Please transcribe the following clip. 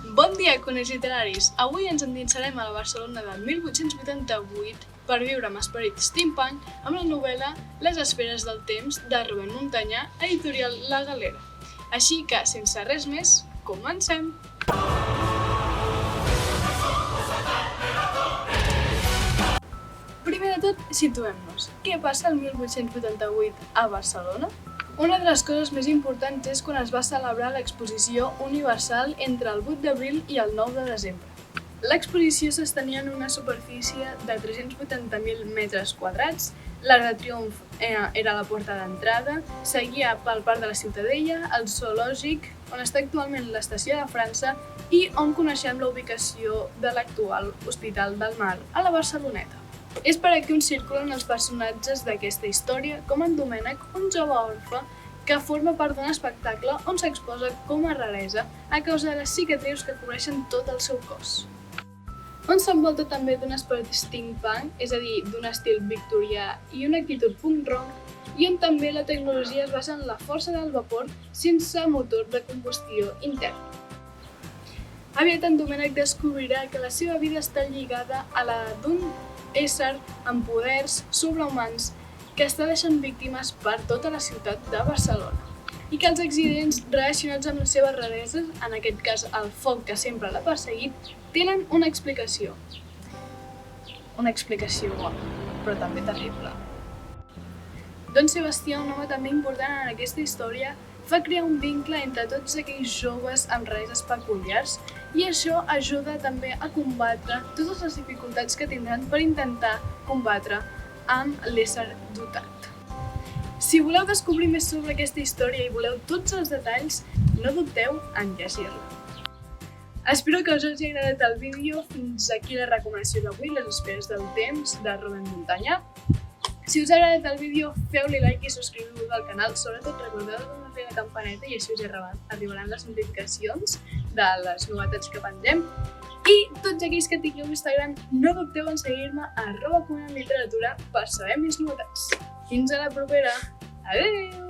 Bon dia, conills literaris! Avui ens endinsarem a la Barcelona del 1888 per viure amb esperit steampunk amb la novel·la Les esferes del temps de Rubén Montanyà, editorial La Galera. Així que, sense res més, comencem! Primer de tot, situem-nos. Què passa el 1888 a Barcelona? Una de les coses més importants és quan es va celebrar l'Exposició Universal entre el 8 d'abril i el 9 de desembre. L'exposició s'estenia en una superfície de 380.000 metres quadrats, l'Arc de Triomf era la porta d'entrada, seguia pel Parc de la Ciutadella, el Zoològic, on està actualment l'Estació de França i on coneixem la ubicació de l'actual Hospital del Mar, a la Barceloneta. És per aquí on circulen els personatges d'aquesta història, com en Domènec, un jove orfe que forma part d'un espectacle on s'exposa com a raresa a causa de les cicatrius que cobreixen tot el seu cos. On s'envolta també d'un esperit steampunk, és a dir, d'un estil victorià i una actitud punk-rock, i on també la tecnologia es basa en la força del vapor sense motor de combustió intern. Aviat en Domènec descobrirà que la seva vida està lligada a la d'un ésser amb poders sobrehumans que està deixant víctimes per tota la ciutat de Barcelona i que els accidents relacionats amb les seves rareses, en aquest cas el foc que sempre l'ha perseguit, tenen una explicació. Una explicació bona, però també terrible. Don Sebastià, un home també important en aquesta història, fa crear un vincle entre tots aquells joves amb rareses peculiars i això ajuda també a combatre totes les dificultats que tindran per intentar combatre amb l'ésser dotat. Si voleu descobrir més sobre aquesta història i voleu tots els detalls, no dubteu en llegir-la. Espero que us hagi agradat el vídeo. Fins aquí la recomanació d'avui, Les esferes del temps, de Rubén Montanyà. Si us ha agradat el vídeo, feu-li like i subscriviu-vos al canal. Sobretot recordeu de fer la campaneta i així us arribaran les notificacions de les novetats que pengem. I tots aquells que tingueu Instagram, no dubteu en seguir-me a @coniliteratura per saber més novetats. Fins a la propera! Adéu!